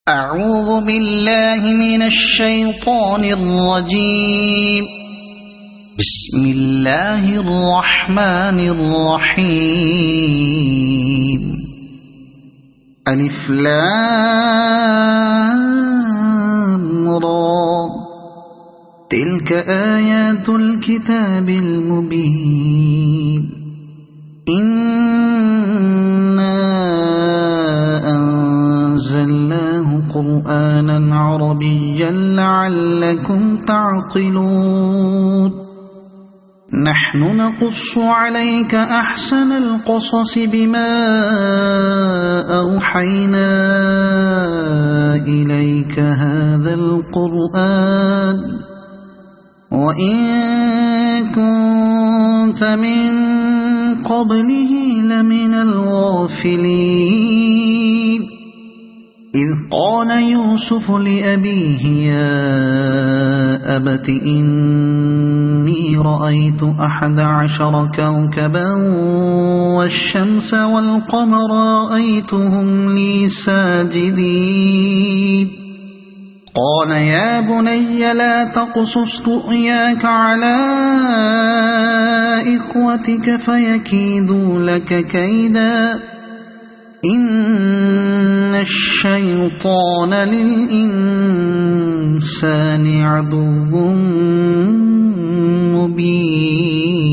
أعوذ بالله من الشيطان الرجيم. بسم الله الرحمن الرحيم. ألف لام را. تلك آيات الكتاب المبين. إنا أنزلناه قرآنا عربيا لعلكم تعقلون. نحن نقص عليك أحسن القصص بما أوحينا إليك هذا القرآن وإن كنت من قبله لمن الغافلين. إذ قال يوسف لأبيه يا أبت إني رأيت 11 كوكبا والشمس والقمر رأيتهم لي ساجدين. قال يا بني لا تقصص رؤياك على إخوتك فيكيدوا لك كيدا إن الشيطان للإنسان عدو مبين.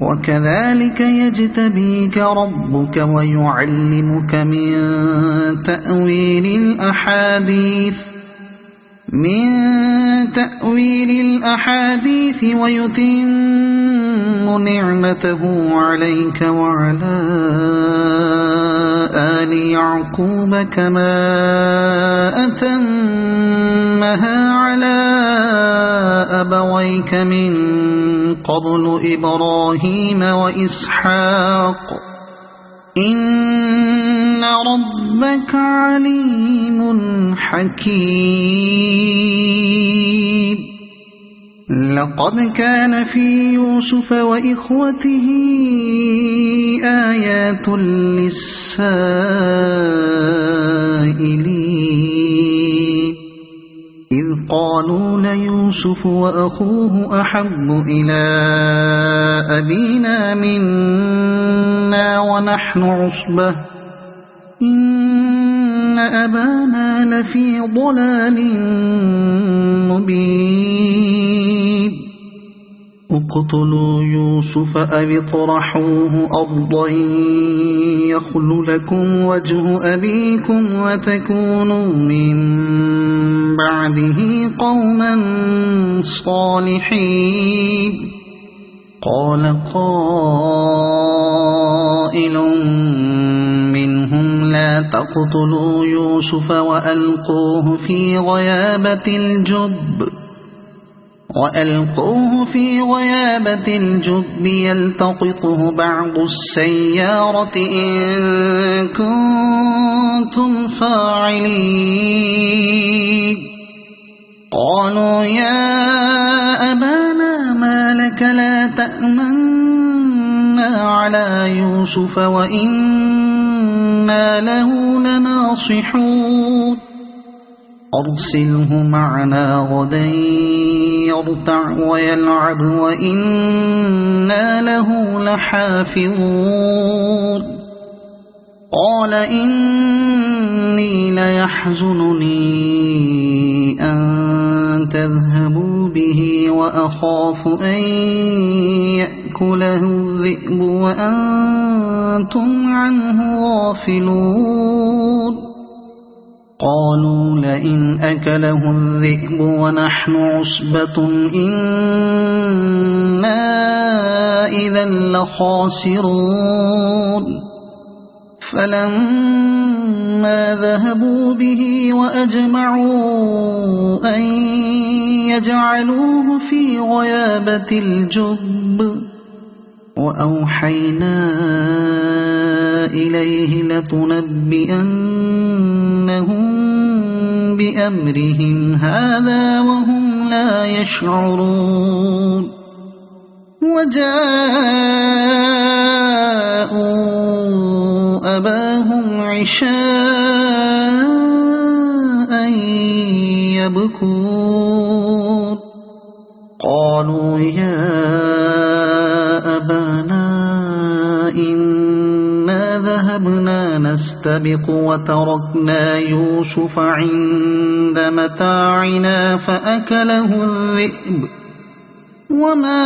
وكذلك يجتبيك ربك ويعلمك من تأويل الأحاديث ويتم نعمته عليك وعلى آل يعقوب كما أتمها على أبويك من قبل إبراهيم وإسحاق إن ربك عليم حكيم. لقد كان في يوسف وإخوته آيات للسائلين إذ قالوا ليوسف وأخوه أحب إلى أبينا منا ونحن عصبة إن أبانا لفي ضلال مبين. اقتلوا يوسف أو اطرحوه أرضا يخل لكم وجه أبيكم وتكونوا من بعده قوما صالحين. قال قائل منهم لا تقتلوا يوسف وألقوه في غيابة الجب يلتقطه بعض السيارة إن كنتم فاعلين. قالوا يا أبانا ما لك لا تأمنا على يوسف وإنا له لناصحون. أرسله معنا غدا يرتع ويلعب وإنا له لحافظون. قال إني ليحزنني أن تذهبوا به وأخاف أن يأكله الذئب وأنتم عنه غافلون. قالوا لئن أكله الذئب ونحن عصبة إنا إذا لخاسرون. فلما ذهبوا به وأجمعوا أن يجعلوه في غيابة الجب وأوحينا إليه لتنبئنهم بأمرهم هذا وهم لا يشعرون. وجاءوا أباهم عشاء يبكون قالوا يا أبانا إنا ذهبنا نستبق وتركنا يوسف عند متاعنا فأكله الذئب وما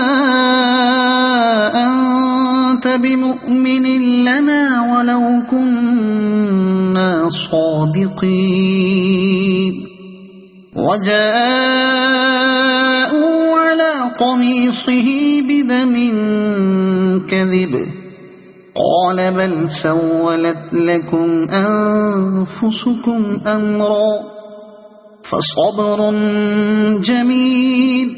أنت بمؤمن لنا ولو كنا صادقين وجاءوا على قميصه بدم كذب قال بل سولت لكم أنفسكم أمرا فصبر جميل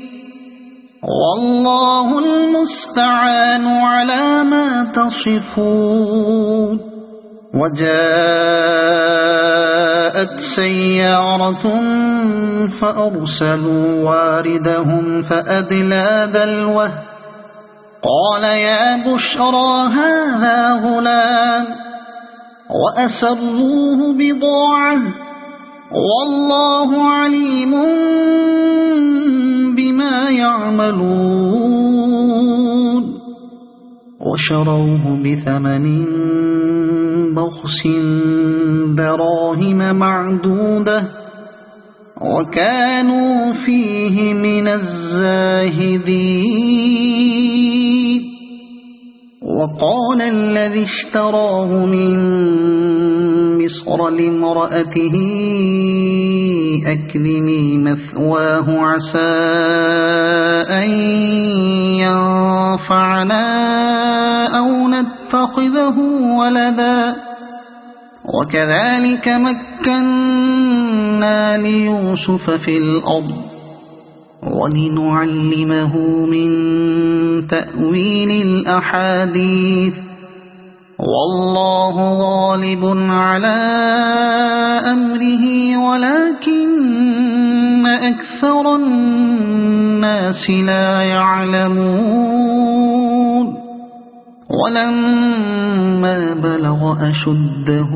والله المستعان على ما تصفون وجاءت سيارة فأرسلوا واردهم فأدلى دلوه قال يا بشرى هذا غلام وأسروه بضاعة والله عليم بما يعملون وشروه بثمن بخس دراهم معدودة وكانوا فيه من الزاهدين وقال الذي اشتراه من مصر لامرأته أكرمي مثواه عسى أن ينفعنا أو نتخذه ولدا وكذلك مكنا ليوسف في الأرض ولنعلمه من تأويل الأحاديث والله غالب على أمره ولكن أكثر الناس لا يعلمون ولما بلغ أشده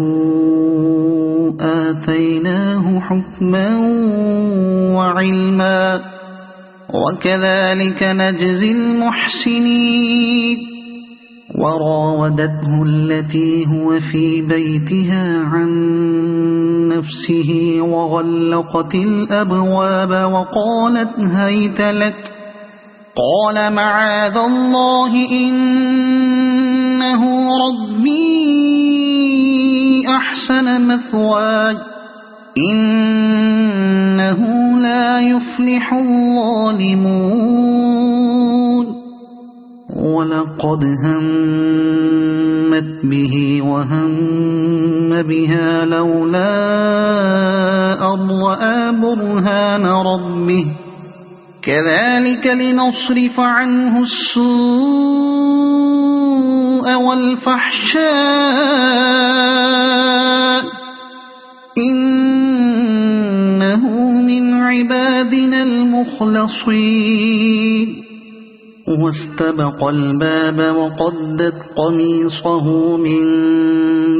آتيناه حكما وعلما وكذلك نجزي المحسنين وراودته التي هو في بيتها عن نفسه وغلقت الأبواب وقالت هيت لك قال معاذ الله إنه ربي أحسن مثواي إنه لا يفلح الظالمون ولقد همت به وهم بها لولا أن رأى برهان ربه كذلك لنصرف عنه السوء والفحشاء إنه من عبادنا المخلصين واستبق الباب وقدت قميصه من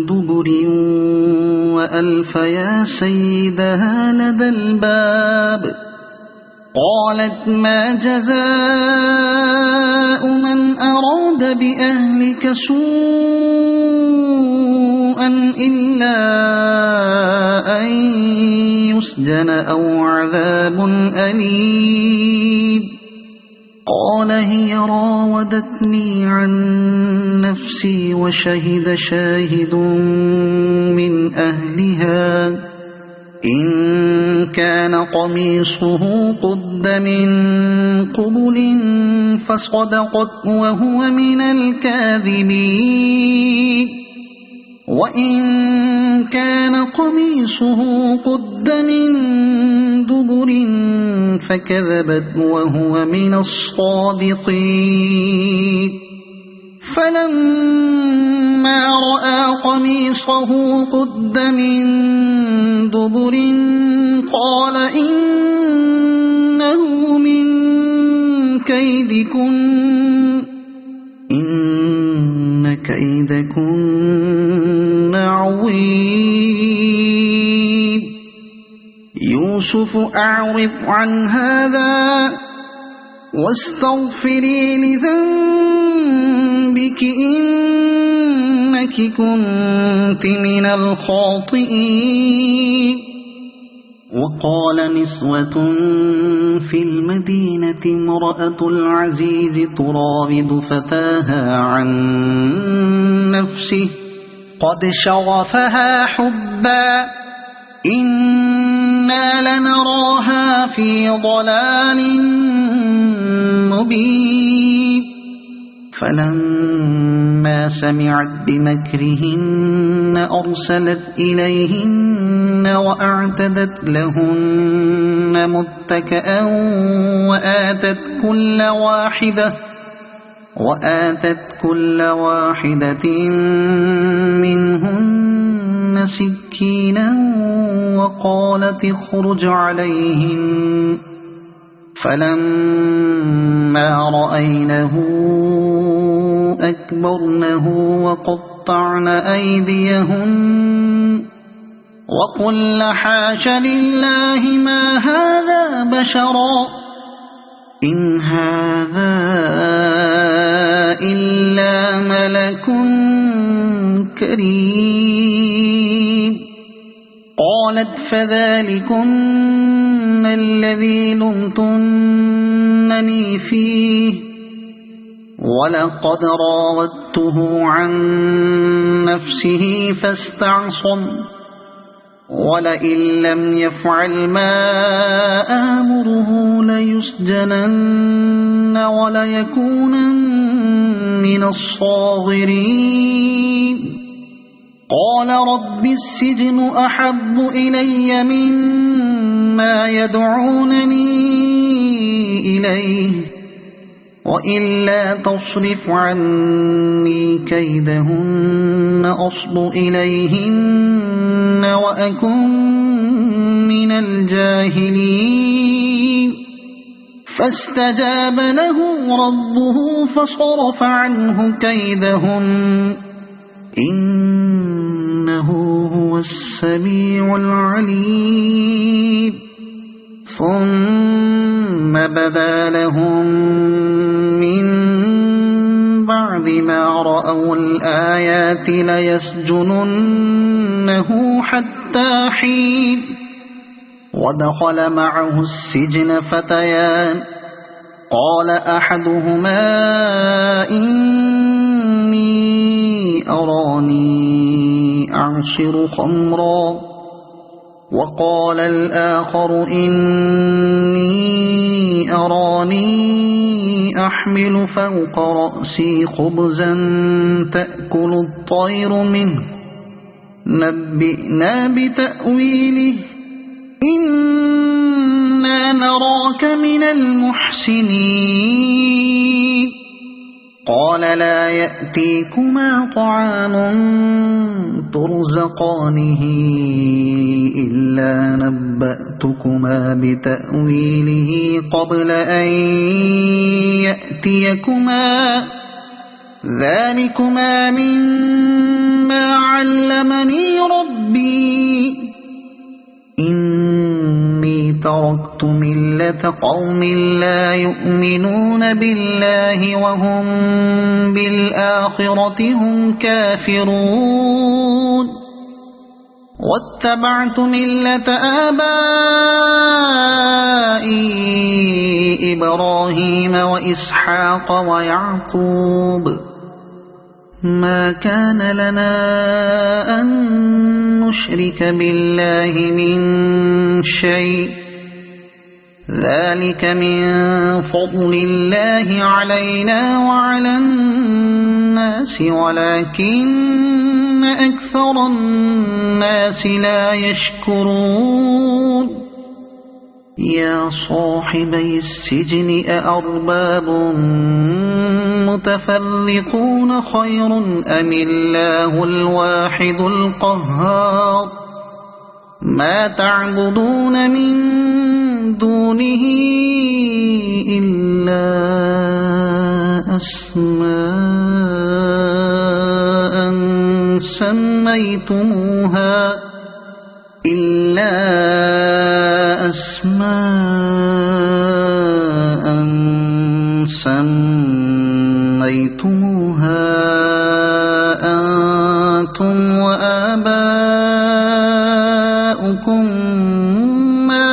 دبر وألف يا سيدها لدى الباب قالت ما جزاء من أراد بأهلك سوءا إلا أن يسجن أو عذاب أليم قال هي راودتني عن نفسي وشهد شاهد من أهلها إن كان قميصه قد من قبل فصدقت وهو من الكاذبين وإن كان قميصه قد من دبر فكذبت وهو من الصادقين فلما رأى قميصه قد من دبر قال إنه من كيدكن إن كيدكن عظيم يوسف أعرض عن هذا واستغفري لذنبك إنك كنت من الخاطئين. وقال نسوة في المدينة امرأة العزيز تراود فتاها عن نفسه قد شغفها حبا إنا لنراها في ضلال مبين. فلما سمعت بمكرهن أرسلت إليهن وأعتدت لهن متكئا وآتت كل واحدة منهن سكينا وقالت اخرج عليهن. فلما رأينه أكبرنه وقطعن أيديهن وقلن حاش لله ما هذا بشرا إن هذا إلا ملك كريم. قالت فذلكن الذي لمتنني فيه ولقد راودته عن نفسه فاستعصم ولئن لم يفعل ما آمره ليسجنن وليكونن من الصاغرين. قال رب السجن أحب إلي مما يدعونني إليه وإلا تصرف عني كيدهن أصب إليهن وأكن من الجاهلين. فاستجاب له ربه فصرف عنه كيدهن إنه هو السميع العليم. ثم بدا لهم من بعد ما رأوا الآيات ليسجننه حتى حين. ودخل معه السجن فتيان قال أحدهما إني أراني أعصر خمرا وقال الآخر إني أراني أحمل فوق رأسي خبزا تأكل الطير منه نبئنا بتأويله إنا نراك من المحسنين. قال لا يأتيكما طعام ترزقانه إلا نبأتكما بتأويله قبل أن يأتيكما ذلكما مما علمني ربي إني تركت ملة قوم لا يؤمنون بالله وهم بالآخرة هم كافرون واتبعت ملة آبائي إبراهيم وإسحاق ويعقوب ما كان لنا أن نشرك بالله من شيء ذلك من فضل الله علينا وعلى الناس ولكن أكثر الناس لا يشكرون. يا صاحبي السجن أأرباب متفرقون خير أم الله الواحد القهار ما تعبدون من دونه إلا أسماء أسماء سميتموها أنتم وآباؤكم ما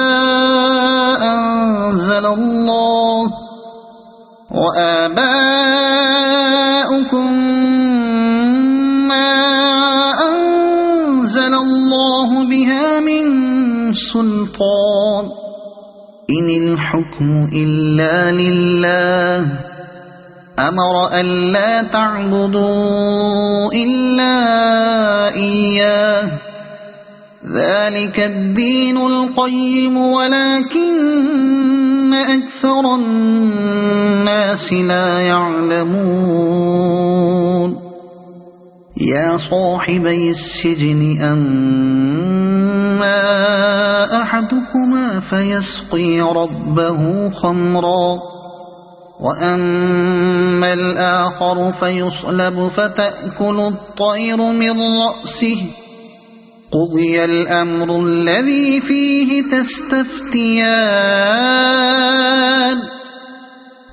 أنزل الله بها من سلطان إن الحكم إلا لله أمر ألا تعبدوا إلا إياه ذلك الدين القيم ولكن أكثر الناس لا يعلمون يا صاحبي السجن أما أحدكما فيسقي ربه خمرا وأما الآخر فيصلب فتأكل الطير من رأسه قضي الأمر الذي فيه تستفتيان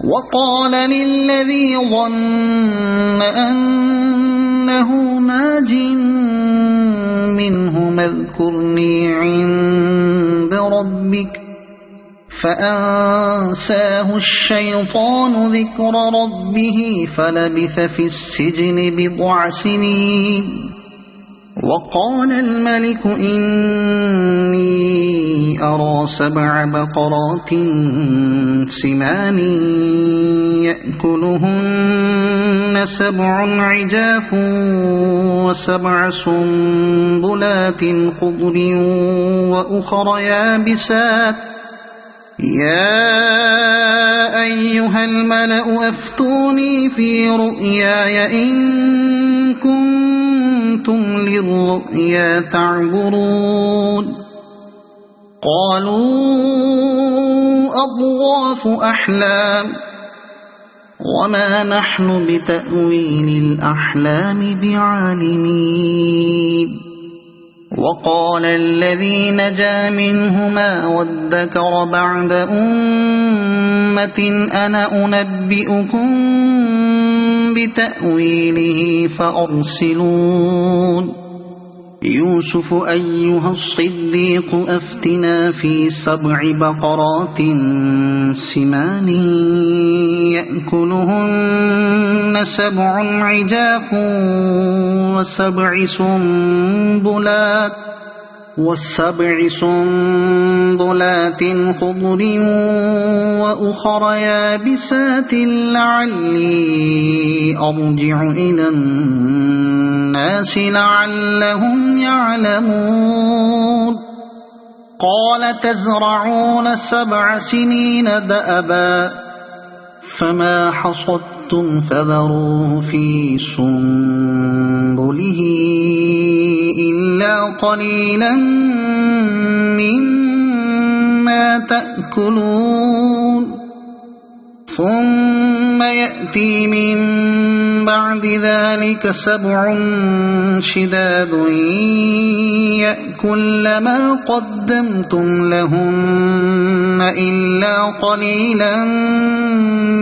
وقال للذي ظن أنه ناج منه اذكرني عند ربك فأنساه الشيطان ذكر ربه فلبث في السجن بضع سنين وقال الملك إني أرى 7 بقرات سمان يأكلهن 7 عجاف و7 سنبلات خضر وأخر يابسات يا أيها الملأ أفتوني في رؤياي إن كنتم للرؤيا تعبرون قالوا أضغاث أحلام وما نحن بتأويل الأحلام بعالمين وقال الذي نجا منهما وادكر بعد أمة أنا أنبئكم بتأويله فأرسلون يوسف أيها الصديق أفتنا في 7 بقرات سمان يأكلهن 7 عجاف و7 سنبلات خضر وأخر يابسات لعلي أرجع إلى الناس لعلهم يعلمون قال تزرعون 7 سنين دأبا فما حصدتم فذروه في سنبله إلا قليلا مما تأكلون ثم يأتي من بعد ذلك 7 شداد يأكل ما قدمتم لهن إلا قليلا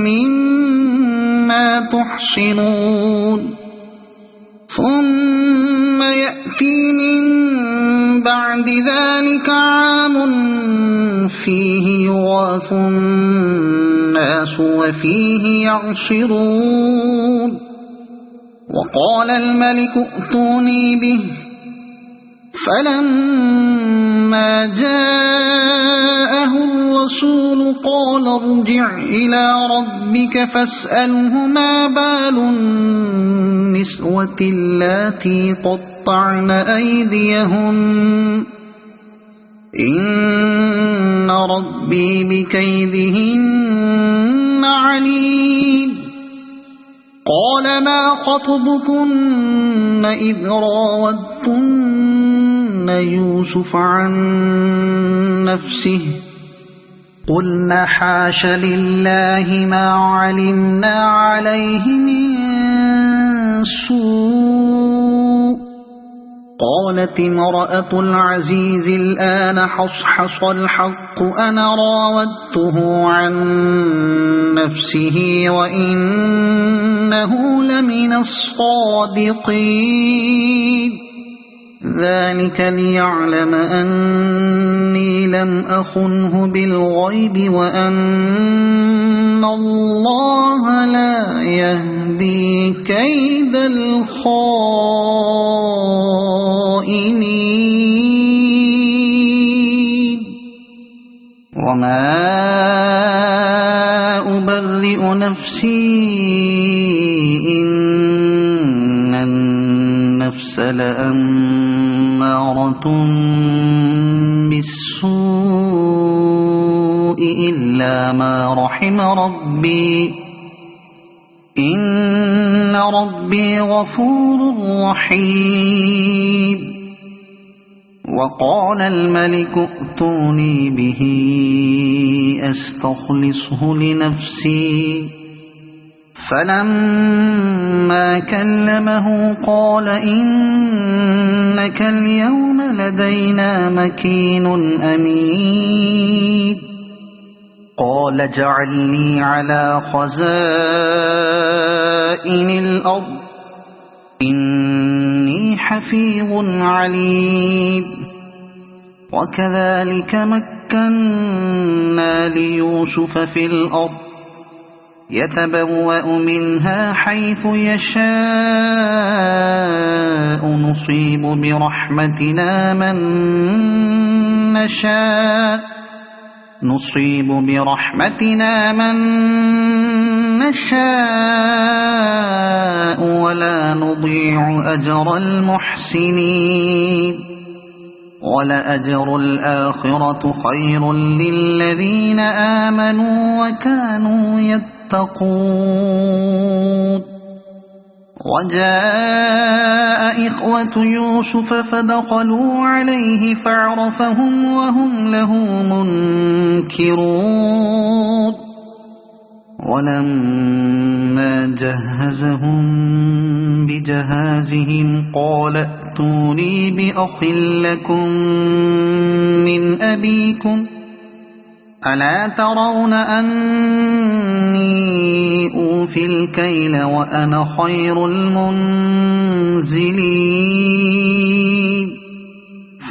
مما تحصنون ثم يأتي من بعد ذلك عام فيه يغاث الناس وفيه يعصرون وقال الملك ائتوني به فلما جاءه الرسول قال ارجع إلى ربك فاسأله ما بال النسوة اللاتي قطعن أيديهن إن ربي بكيدهن عليم قال ما خطبكن إذ راودتن يوسف عن نفسه قلنا حاش لله ما علمنا عليه من سوء قالت امرأة العزيز الآن حصحص الحق أنا راودته عن نفسه وإنه لمن الصادقين ذلك ليعلم أني لم أخنه بالغيب وأن الله لا يهدي كيد الخائنين وما أبرئ نفسي إن النفس لأمارة بالسوء إلا ما رحم ربي إن ربي غفور رحيم وقال الملك ائتوني به أستخلصه لنفسي فلما كلمه قال إنك اليوم لدينا مكين أمين قال اجعلني على خزائن الأرض إني حفيظ عليم وكذلك مكنا ليوسف في الأرض يتبوأ منها حيث يشاء نصيب برحمتنا من نشاء ولا نضيع أجر المحسنين ولأجر الآخرة خير للذين آمنوا وكانوا يتقون وجاء إخوة يوسف فدخلوا عليه فعرفهم وهم له منكرون ولما جهزهم بجهازهم قال ائتوني بأخ لكم من أبيكم ألا ترون أني أوفي الكيل وأنا خير المنزلين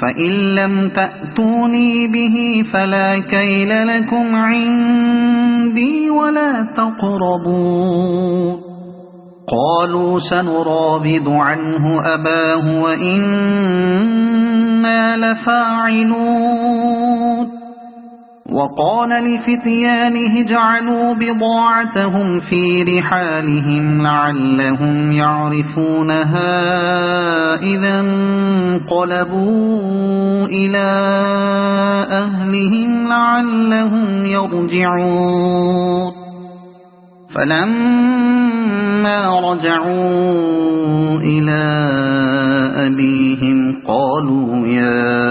فإن لم تأتوني به فلا كيل لكم عندي ولا تقربون قالوا سنراود عنه أباه وإنا لفاعلون وقال لفتيانه اجعلوا بضاعتهم في رحالهم لعلهم يعرفونها إذا انقلبوا إلى أهلهم لعلهم يرجعون فلما رجعوا إلى أبيهم قالوا يا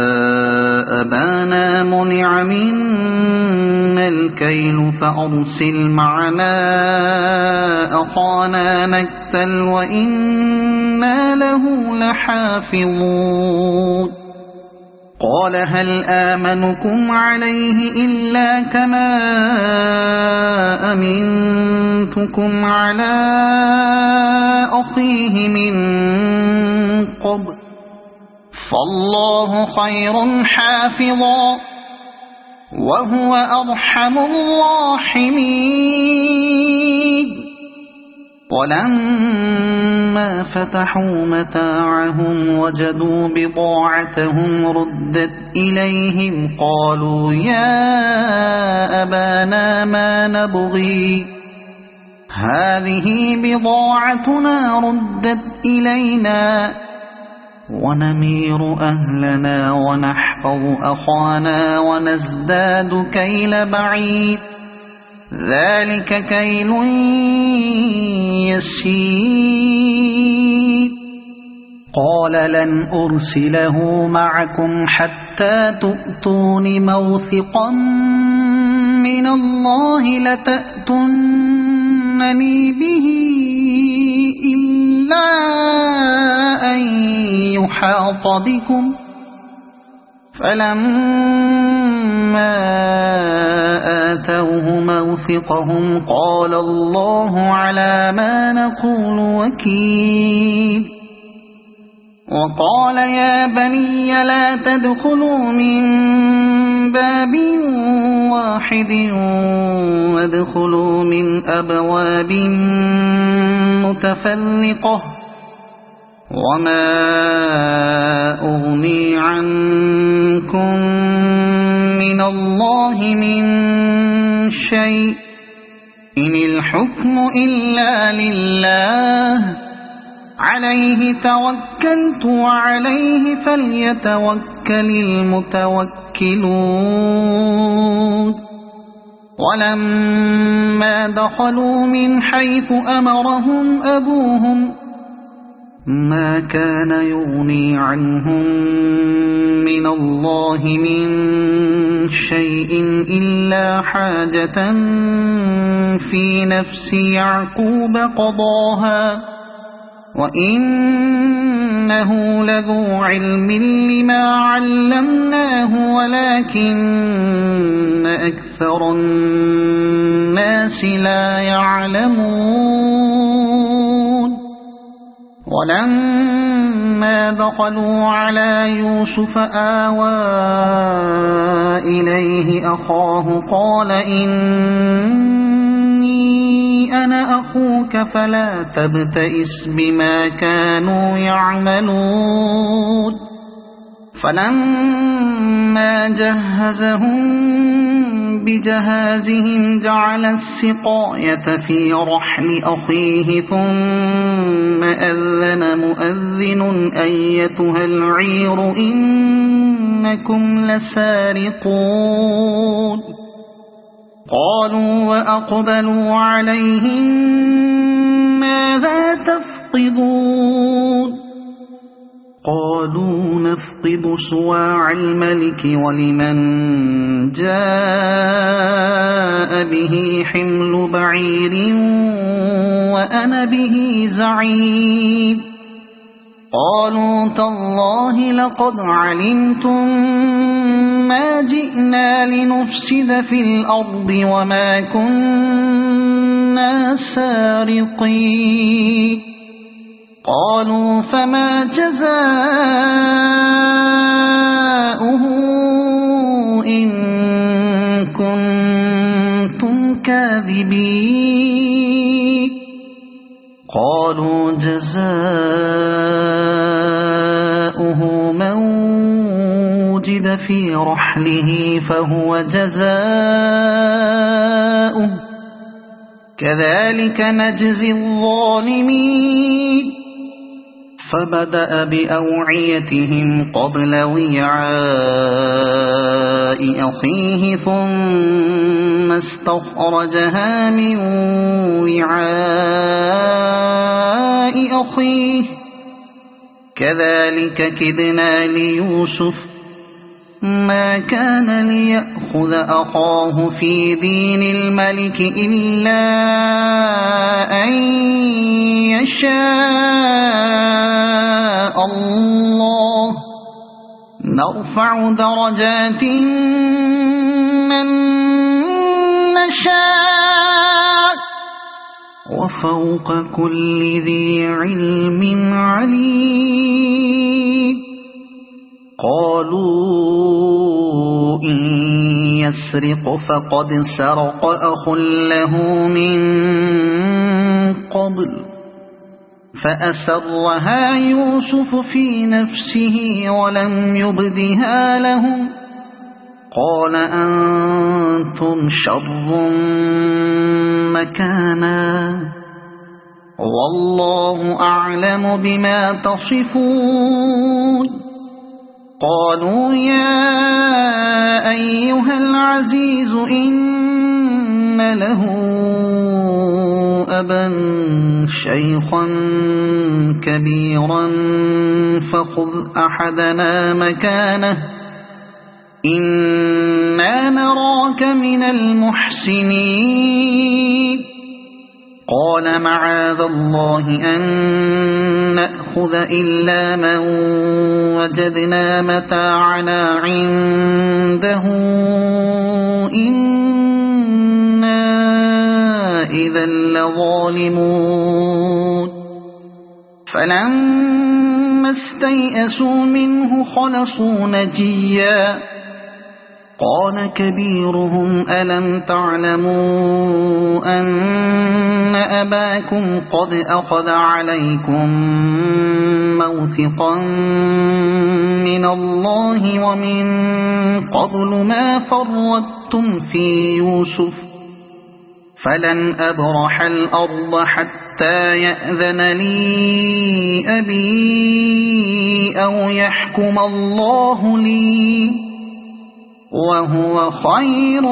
أبانا منع منا الكيل فأرسل معنا أخانا نكتل وإنا له لحافظون قال هل آمنكم عليه إلا كما أمنتكم على أخيه من قبل فالله خير حافظا وهو أرحم الراحمين ولما فتحوا متاعهم وجدوا بضاعتهم ردت إليهم قالوا يا أبانا ما نبغي هذه بضاعتنا ردت إلينا ونمير أهلنا ونحفظ أخانا ونزداد كيل بعيد ذلك كيل يسير قال لن أرسله معكم حتى تؤتون موثقا من الله لتأتونني به إلا إلا أن يحاط بكم فلما آتوه موثقهم قال الله على ما نقول وكيل وقال يا بني لا تدخلوا من باب واحد وادخلوا من أبواب متفرقة وما أغني عنكم من الله من شيء إن الحكم إلا لله عليه توكلت وعليه فليتوكل المتوكلون ولما دخلوا من حيث أمرهم أبوهم ما كان يغني عنهم من الله من شيء إلا حاجة في نفس يعقوب قضاها وإنه لذو علم لما علمناه ولكن أكثر الناس لا يعلمون ولما دخلوا على يوسف آوى إليه أخاه قال إني أنا أخوك فلا تبتئس بما كانوا يعملون فلما جهزهم بجهازهم جعل السقاية في رحل أخيه ثم أذن مؤذن أيتها العير إنكم لسارقون قالوا وأقبلوا عليهم ماذا تفقدون قالوا نفقد صواع الملك ولمن جاء به حمل بعير وأنا به زعيم قالوا تالله لقد علمتم ما جئنا لنفسد في الأرض وما كنا سارقين قالوا فما جزاؤه إن كنتم كاذبين قالوا جزاؤه من وجد في رحله فهو جزاؤه كذلك نجزي الظالمين فبدأ بأوعيتهم قبل وعاء أخيه ثم استخرجها من وعاء أخيه كذلك كدنا ليوسف ما كان ليأخذ أخاه في دين الملك إلا أن يشاء الله نرفع درجات من نشاء وفوق كل ذي علم عليم قالوا إن يسرق فقد سرق أخ له من قبل فأسرها يوسف في نفسه ولم يبدها لهم قال أنتم شر مكانا والله أعلم بما تصفون قالوا يا أيها العزيز إن له أبا شيخا كبيرا فخذ أحدنا مكانه إنا نراك من المحسنين قال معاذ الله أن نأخذ إلا من وجدنا متاعنا عنده إنا إذا لظالمون فلما استيئسوا منه خلصوا نجيا قال كبيرهم ألم تعلموا أن أباكم قد أخذ عليكم موثقا من الله ومن قبل ما فرطتم في يوسف فلن أبرح الأرض حتى يأذن لي أبي أو يحكم الله لي وهو خير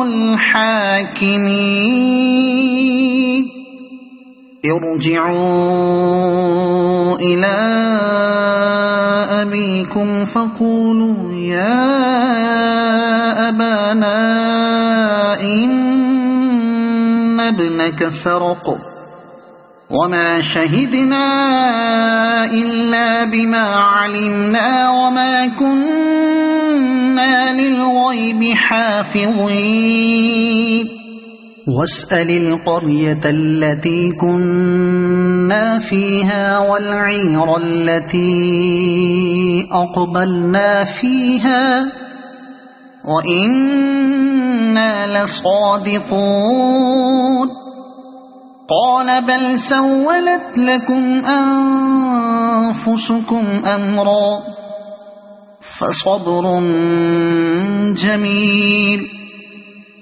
الحاكمين ارجعوا إلى أبيكم فقولوا يا أبانا إن ابنك سرق وما شهدنا إلا بما علمنا وما كنا للغيب حافظين واسأل القرية التي كنا فيها والعير التي أقبلنا فيها وإنا لصادقون قال بل سولت لكم أنفسكم أمرا فصبر جميل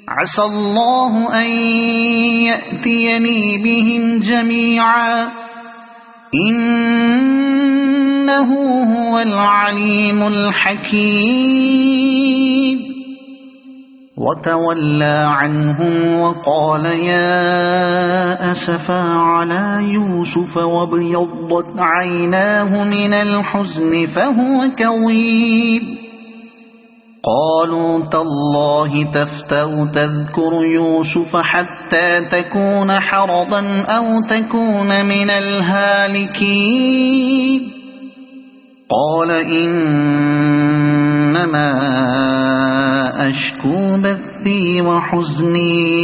عسى الله أن يأتيني بهم جميعا إنه هو العليم الحكيم وتولى عنهم وقال يا أسفا على يوسف وابيضت عيناه من الحزن فهو كظيم قالوا تالله تفتأ تذكر يوسف حتى تكون حرضا أو تكون من الهالكين قال إنما أشكو بثي وحزني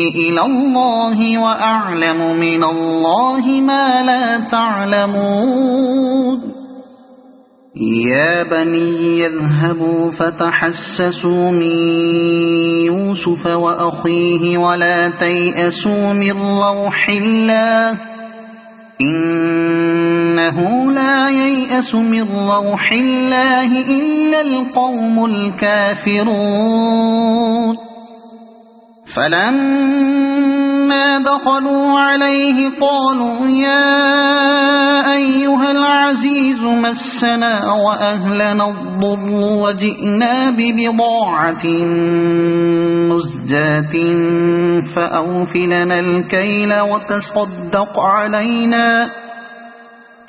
إلى الله وأعلم من الله ما لا تعلمون يا بني يذهبوا فتحسسوا من يوسف وأخيه ولا تيأسوا من روح الله إنه لا ييأس من روح الله إلا القوم الكافرون فلما دخلوا عليه قالوا يا أيها العزيز مسنا وأهلنا الضر وجئنا ببضاعة مزجاة فأوف لنا الكيل وتصدق علينا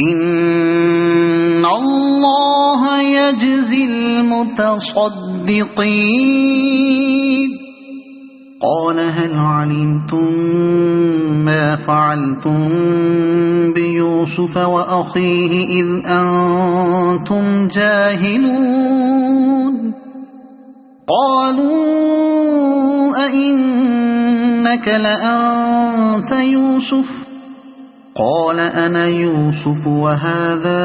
إن الله يجزي المتصدقين قال هل علمتم ما فعلتم بيوسف وأخيه إذ أنتم جاهلون قالوا أئنك لأنت يوسف قال أنا يوسف وهذا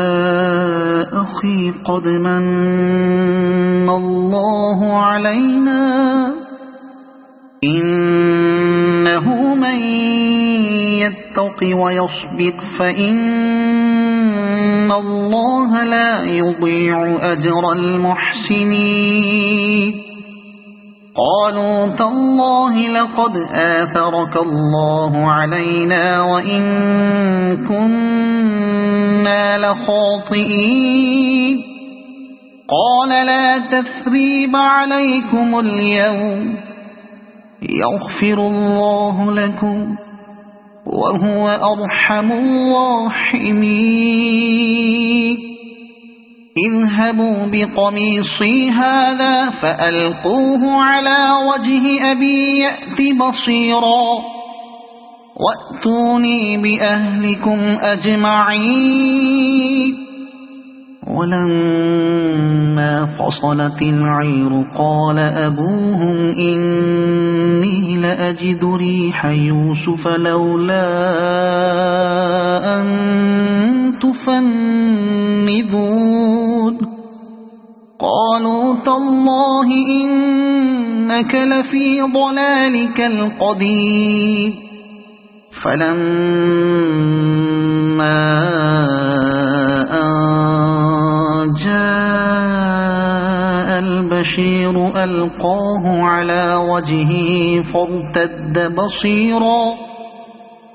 أخي قد من الله علينا إنه من يتق ويصبر فإن الله لا يضيع أجر المحسنين قالوا تالله لقد آثرك الله علينا وإن كنا لخاطئين قال لا تثريب عليكم اليوم يغفر الله لكم وهو أرحم الراحمين اذهبوا بقميصي هذا فألقوه على وجه أبي يأت بصيرا وَأْتُونِي بِأَهْلِكُمْ أَجْمَعِينَ وَلَمَّا فَصَلَتِ الْعِيرُ قَالَ أَبُوهُمْ إِنِّي لَأَجِدُ رِيحَ يُوسُفَ لَوْلَا أَن تُفَنِّدُونِ قَالُوا تَاللَّهِ إِنَّكَ لَفِي ضَلَالِكَ الْقَدِيمِ فَلَمَّا أَن جَاءَ الْبَشِيرُ أَلْقَاهُ عَلَى وَجْهِهِ فَارْتَدَّ بَصِيرًا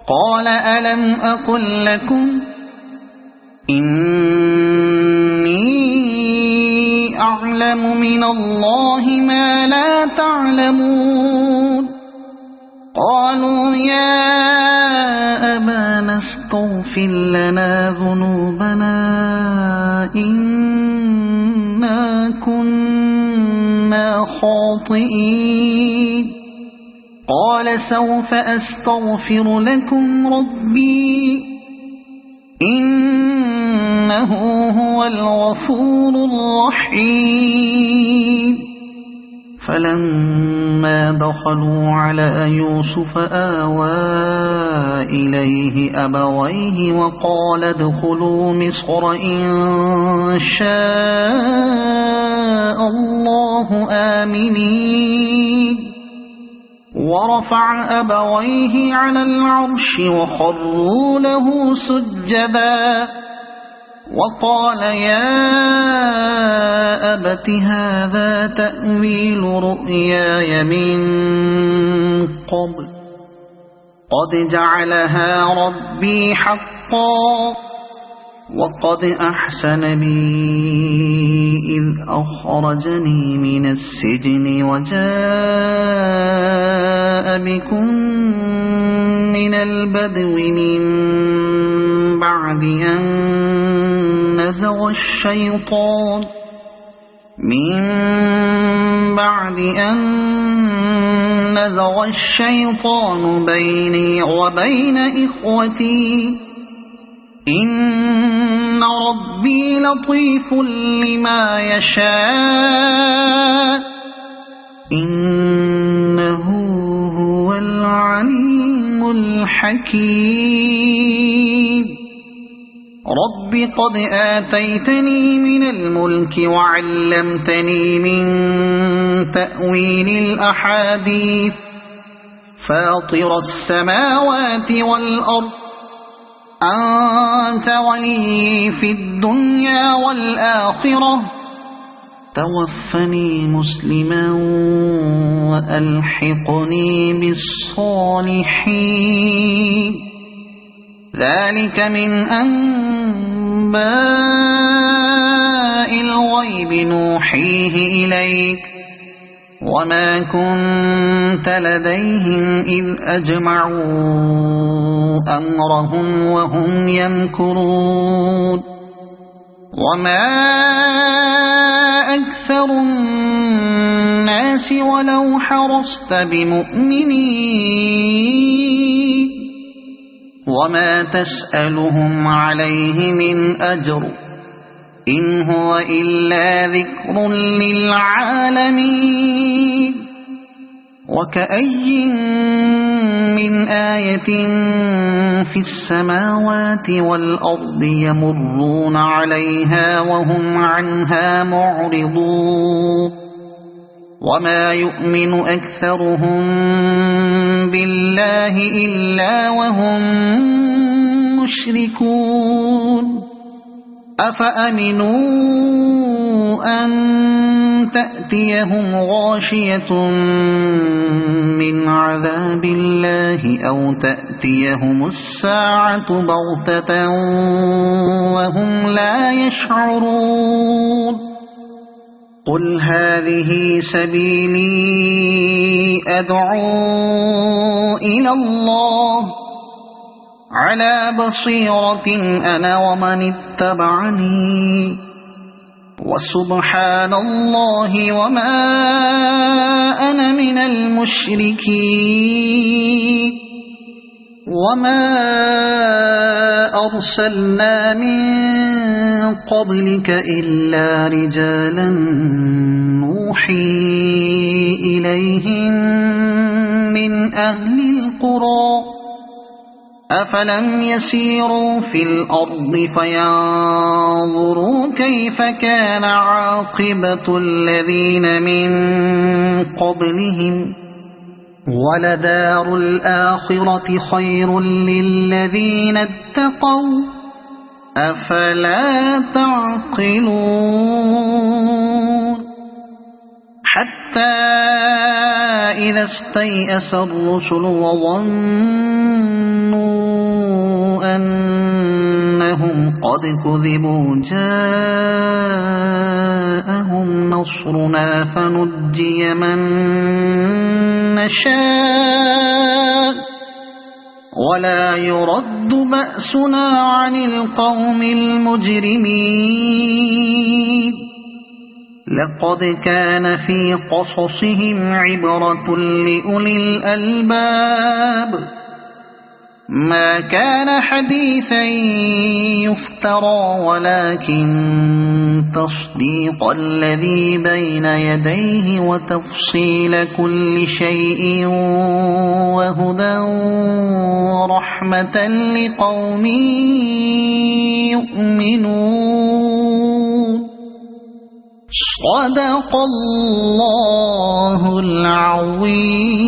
قَالَ أَلَمْ أَقُل لَّكُمْ إِنِّي أَعْلَمُ مِنَ اللَّهِ مَا لَا تَعْلَمُونَ قَالُوا يَا أَبَانَا اسْتَغْفِرْ لَنَا ذُنُوبَنَا إِنَّا كُنَّا خَاطِئِينَ قَالَ سَوْفَ أَسْتَغْفِرُ لَكُمْ رَبِّي إِنَّهُ هُوَ الْغَفُورُ الرَّحِيمُ فَلَمَّا دَخَلُوا عَلَى يُوسُفَ آوَى إِلَيْهِ أَبَوَيْهِ وَقَالَ ادْخُلُوا مِصْرَ إِن شَاءَ اللَّهُ آمِنِينَ ورفع أبويه على العرش وخروا له سجدا وقال يا أبت هذا تأويل رؤياي من قبل قد جعلها ربي حقا وقد أحسن بي إذ أخرجني من السجن وجاء بكم من البدو من بعد أن نزغ الشيطان بيني وبين إخوتي إن ربي لطيف لما يشاء إنه هو العليم الحكيم رب قد آتيتني من الملك وعلمتني من تأويل الأحاديث فاطر السماوات والأرض أنت ولي في الدنيا والآخرة توفني مسلما وألحقني بالصالحين ذلك من أنباء الغيب نوحيه إليك وما كنت لديهم إذ أجمعوا أمرهم وهم يمكرون وما أكثر الناس ولو حرصت بمؤمنين وما تسألهم عليه من أجر إن هو إلا ذكر للعالمين وكأي من آية في السماوات والأرض يمرون عليها وهم عنها معرضون وما يؤمن أكثرهم بالله إلا وهم مشركون أفأمنوا أن تأتيهم غاشية من عذاب الله أو تأتيهم الساعة بغتة وهم لا يشعرون قل هذه سبيلي أدعو إلى الله على بصيرة أنا ومن اتبعني وسبحان الله وما أنا من المشركين وما أرسلنا من قبلك إلا رجالا نوحي إليهم من أهل القرى أفلم يسيروا في الأرض فينظروا كيف كان عاقبة الذين من قبلهم ولدار الآخرة خير للذين اتقوا أفلا تعقلون حتى إذا استيأس الرسل وظنوا أنهم قد كذبوا جاءهم نصرنا فنجي من نشاء ولا يرد بأسنا عن القوم المجرمين لقد كان في قصصهم عبرة لأولي الألباب ما كان حديثا يفترى ولكن تصديق الذي بين يديه وتفصيل كل شيء وهدى ورحمة لقوم يؤمنون صدق الله العظيم.